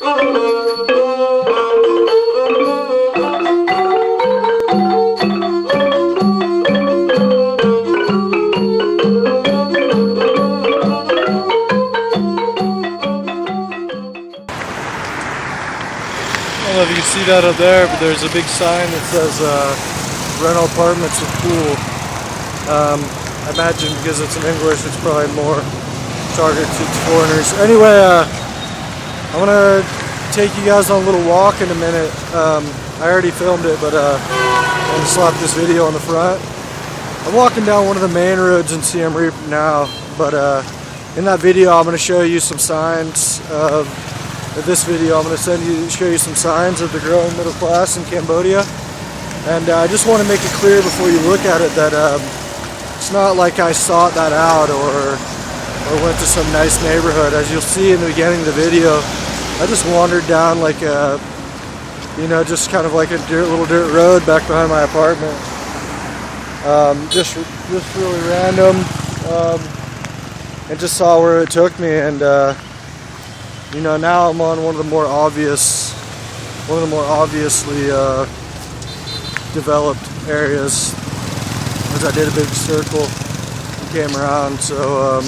I don't know if you can see that up there, but there's a big sign that says rental apartments with pool. I imagine because it's in English, it's probably more targeted to foreigners. Anyway, I'm gonna take you guys on a little walk in a minute. I already filmed it, but I'm gonna slap this video on the front. I'm walking down one of the main roads in Siem Reap now, but in that video, I'm gonna show you some signs of. In this video, I'm going to show you some signs of the growing middle class in Cambodia, and I just want to make it clear before you look at it that it's not like I sought that out or went to some nice neighborhood. As you'll see in the beginning of the video, I just wandered down like a, just kind of like a little dirt road back behind my apartment. Just really random, and just saw where it took me, and now I'm on one of the more obviously developed areas, as I did a big circle and came around. So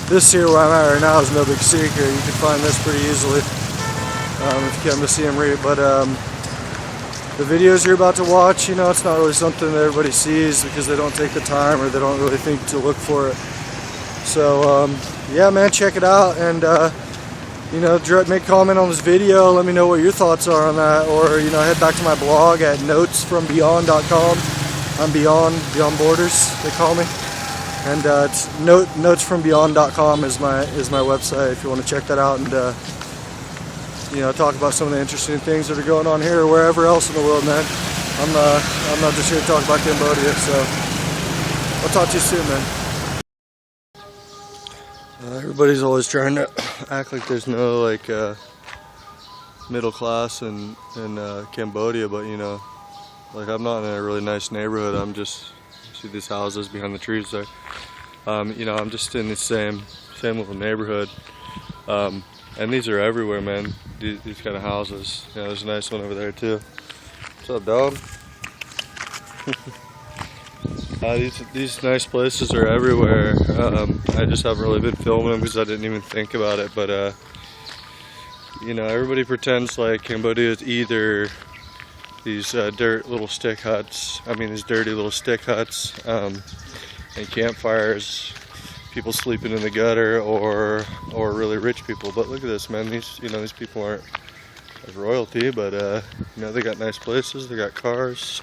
this here where I'm at right now is no big secret. You can find this pretty easily if you come to Siem Reap. But the videos you're about to watch, it's not really something that everybody sees because they don't take the time or they don't really think to look for it. So yeah, man, check it out, and make a comment on this video. Let me know what your thoughts are on that, or head back to my blog at notesfrombeyond.com. I'm beyond borders, they call me, and it's notesfrombeyond.com is my website if you want to check that out and talk about some of the interesting things that are going on here or wherever else in the world, man. I'm not just here to talk about Cambodia, so I'll talk to you soon, man. Everybody's always trying to act like there's no middle class in Cambodia, but I'm not in a really nice neighborhood. I'm just see these houses behind the trees there. I'm just in the same little neighborhood, and these are everywhere, man. These kind of houses. There's a nice one over there too. What's up, dog? These nice places are everywhere. I just haven't really been filming them because I didn't even think about it. But everybody pretends like Cambodia is either these dirty little stick huts, and campfires, people sleeping in the gutter, or really rich people. But look at this, man. These people aren't like royalty, but they got nice places. They got cars.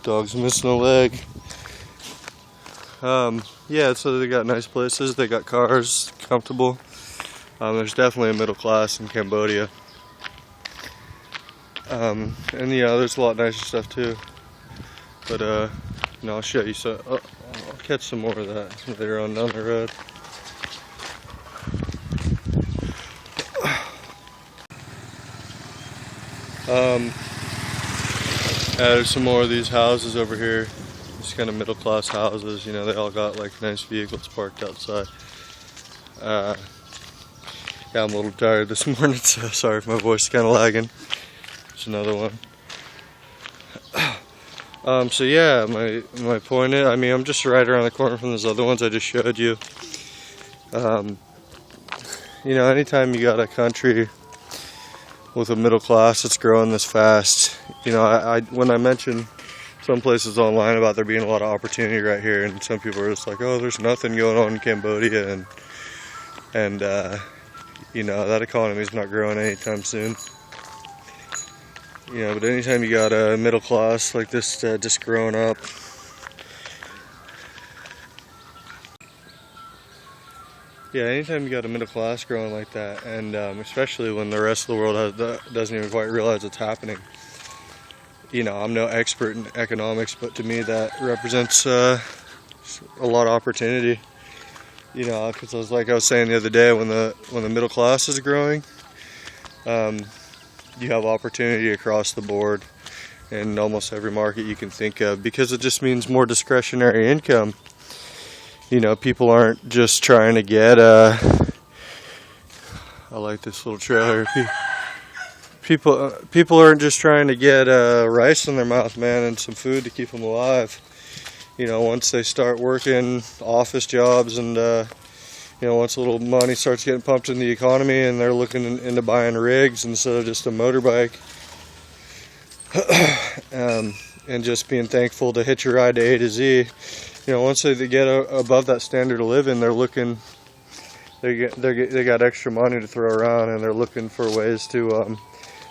Dog's missing a leg. Yeah, so they got nice places, they got cars, comfortable. There's definitely a middle class in Cambodia. And there's a lot nicer stuff too. But I'll show you. So I'll catch some more of that later on down the road. There's some more of these houses over here. These kind of middle class houses. They all got like nice vehicles parked outside. Yeah, I'm a little tired this morning, so sorry if my voice is kind of lagging. There's another one. So yeah, my point is, I'm just right around the corner from those other ones I just showed you. Anytime you got a country with a middle class that's growing this fast, when I mentioned some places online about there being a lot of opportunity right here, and some people are just like, oh, there's nothing going on in Cambodia, and that economy's not growing anytime soon. But anytime you got a middle class like this just growing up, anytime you got a middle class growing like that, and especially when the rest of the world doesn't even quite realize it's happening. I'm no expert in economics, but to me that represents a lot of opportunity. Because I was saying the other day, when the middle class is growing, you have opportunity across the board in almost every market you can think of, because it just means more discretionary income. you know, people aren't just trying to get I like this little trail here. People aren't just trying to get rice in their mouth, man, and some food to keep them alive. You know, once they start working office jobs and you know, once a little money starts getting pumped in the economy and they're looking into buying rigs instead of just a motorbike, and just being thankful to hitch a ride to A to Z. You know, once they get above that standard of living, they're looking, they got extra money to throw around, and they're looking for ways to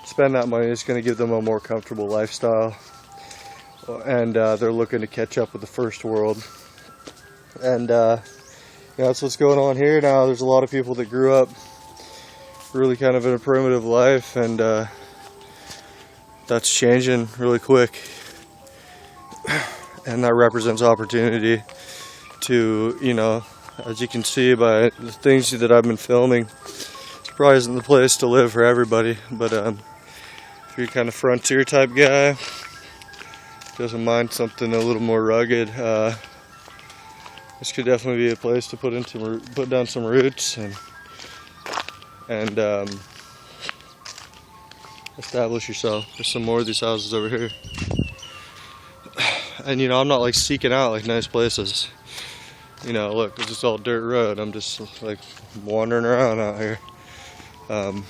spend that money. It's going to give them a more comfortable lifestyle, and they're looking to catch up with the first world. And yeah, that's what's going on here now. There's a lot of people that grew up really kind of in a primitive life, and that's changing really quick. And that represents opportunity to, you know, as you can see by the things that I've been filming, it probably isn't the place to live for everybody, but if you're kind of frontier type guy, doesn't mind something a little more rugged, this could definitely be a place to put down some roots and establish yourself. There's some more of these houses over here. And you know, I'm not like seeking out like nice places. You know, look, it's just all dirt road. I'm just like wandering around out here. And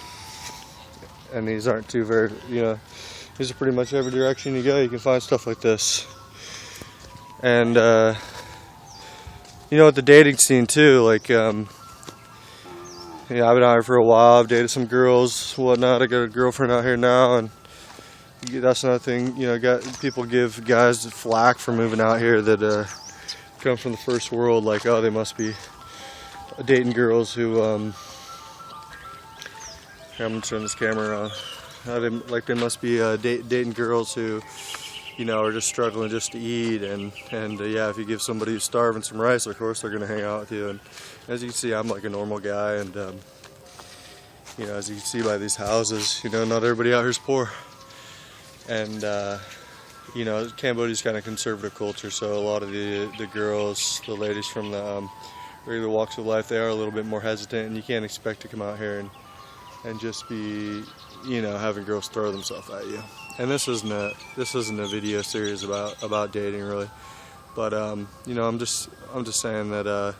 these aren't too very, you know, these are pretty much every direction you go, you can find stuff like this. And you know, with the dating scene too, like, yeah, I've been out here for a while. I've dated some girls, whatnot. I got a girlfriend out here now, and that's another thing. You know, people give guys flack for moving out here that come from the first world, like, oh, they must be dating girls who. Here, I'm gonna turn this camera on. They must be dating girls who, you know, are just struggling just to eat, and yeah, if you give somebody who's starving some rice, of course they're gonna hang out with you. And as you can see, I'm like a normal guy, and you know, as you can see by these houses, you know, not everybody out here is poor. And you know, Cambodia's kind of conservative culture, so a lot of the girls, the ladies from the regular walks of life, they are a little bit more hesitant, and you can't expect to come out here and just be, you know, having girls throw themselves at you. And this isn't a video series about dating really, but you know, I'm just saying that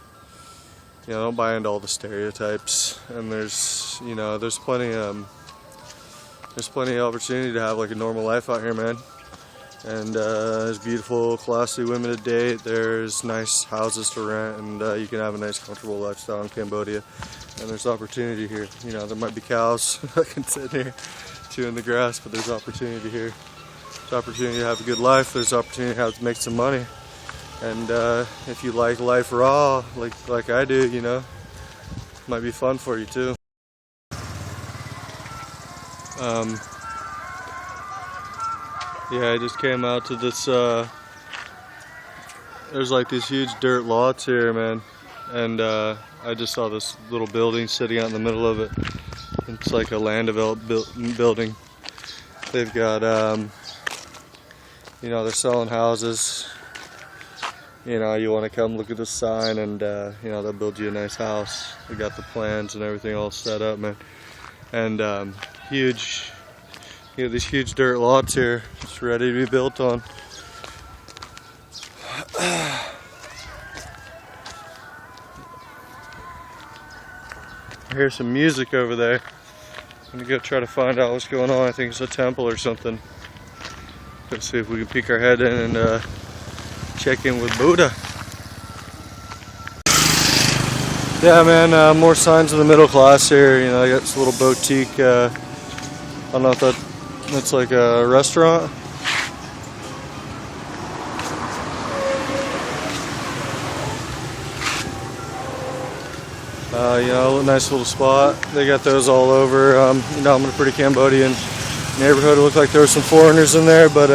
you know, don't buy into all the stereotypes, and there's, you know, there's plenty of opportunity to have like a normal life out here, man. And there's beautiful, classy women to date. There's nice houses to rent, and you can have a nice, comfortable lifestyle in Cambodia. And there's opportunity here. You know, there might be cows that can sit here chewing the grass, but there's opportunity here. There's opportunity to have a good life. There's opportunity to make some money. And if you like life raw, like I do, you know, it might be fun for you too. Yeah, I just came out to this, there's like these huge dirt lots here, man, and I just saw this little building sitting out in the middle of it. It's like a land development building. They've got, you know, they're selling houses. You know, you want to come look at the sign, and you know, they'll build you a nice house. They got the plans and everything all set up, man. And huge, you know, these huge dirt lots here, just ready to be built on. I hear some music over there. I'm gonna go try to find out what's going on. I think it's a temple or something. Let's see if we can peek our head in and check in with Buddha. Yeah, man, more signs of the middle class here. You know, I got this little boutique, I don't know if that's like a restaurant. You know, a nice little spot. They got those all over. You know, I'm in a pretty Cambodian neighborhood. It looked like there were some foreigners in there, but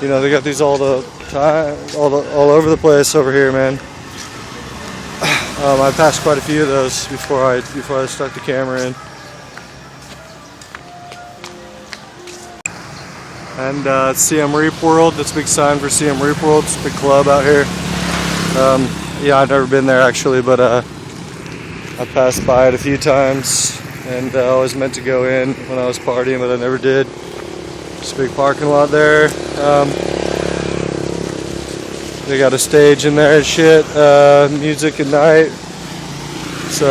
you know, they got these all the time, all over the place over here, man. I passed quite a few of those before I stuck the camera in. And Siem Reap World. That's a big sign for Siem Reap World. It's a big club out here. Yeah, I've never been there actually, but I passed by it a few times, and I always meant to go in when I was partying, but I never did. Just a big parking lot there. They got a stage in there and shit. Music at night. It's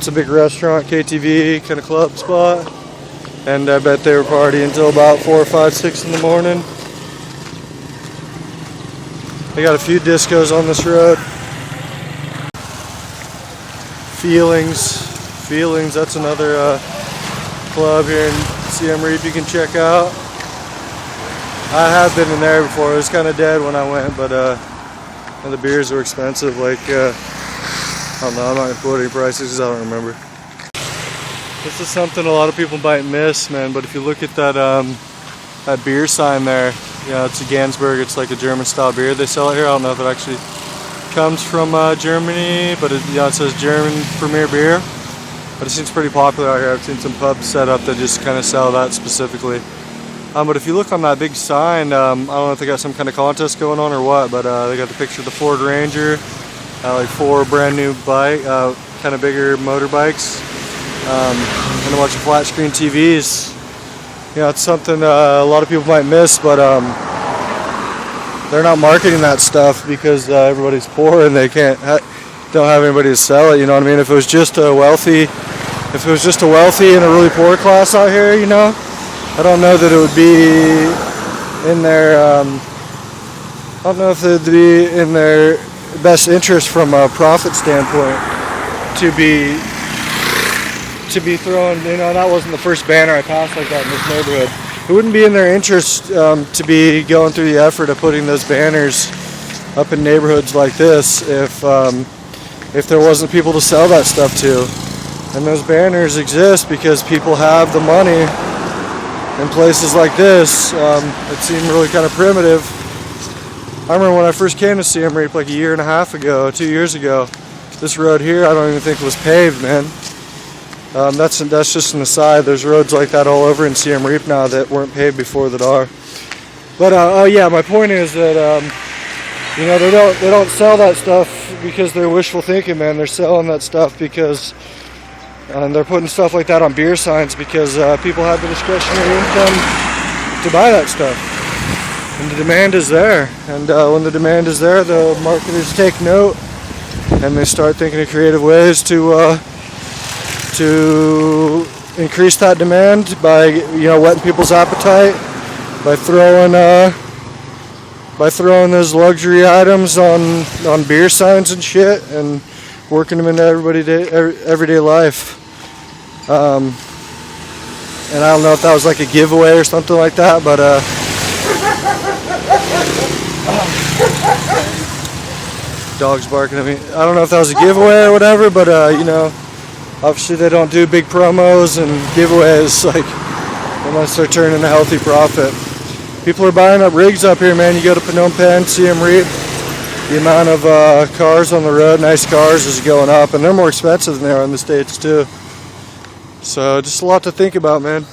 a big restaurant, KTV kind of club spot, and I bet they were partying until about 4 or 5, 6 in the morning. They got a few discos on this road. Feelings, that's another club here in Siem Reap you can check out. I have been in there before. It was kind of dead when I went, but and the beers were expensive. Like, I don't know, I'm not going to quote any prices because I don't remember. This is something a lot of people might miss, man, but if you look at that beer sign there, it's a Gansberg. It's like a German-style beer. They sell it here. I don't know if it actually comes from Germany, but it says German Premier Beer. But it seems pretty popular out here. I've seen some pubs set up that just kind of sell that specifically. But if you look on that big sign, I don't know if they got some kind of contest going on or what, but they got the picture of the Ford Ranger, like 4 brand new bike, kind of bigger motorbikes, and a bunch of flat screen TVs. It's something a lot of people might miss, but they're not marketing that stuff because everybody's poor and they don't have anybody to sell it. You know what I mean? If it was just a wealthy and a really poor class out here, I don't know that it would be in their. I don't know if it would be in their best interest from a profit standpoint to be thrown. That wasn't the first banner I passed like that in this neighborhood. It wouldn't be in their interest to be going through the effort of putting those banners up in neighborhoods like this if there wasn't people to sell that stuff to. And those banners exist because people have the money in places like this. It seemed really kind of primitive. I remember when I first came to Siem Reap like a year and a half ago, 2 years ago, this road here I don't even think was paved, man. That's just an aside. There's roads like that all over in Siem Reap now that weren't paved before that are. But my point is that they don't sell that stuff because they're wishful thinking, man. They're selling that stuff because they're putting stuff like that on beer signs because people have the discretionary income to buy that stuff, and the demand is there. And when the demand is there, the marketers take note and they start thinking of creative ways to increase that demand by whetting people's appetite by throwing those luxury items on beer signs and shit and working them into everyday life. And I don't know if that was like a giveaway or something like that, but dogs barking at me. I don't know if that was a giveaway or whatever, but obviously they don't do big promos and giveaways unless they're turning a healthy profit. People are buying up rigs up here, man. You go to Phnom Penh, Siem Reap, the amount of cars on the road, nice cars, is going up, and they're more expensive than they are in the States too. So just a lot to think about, man.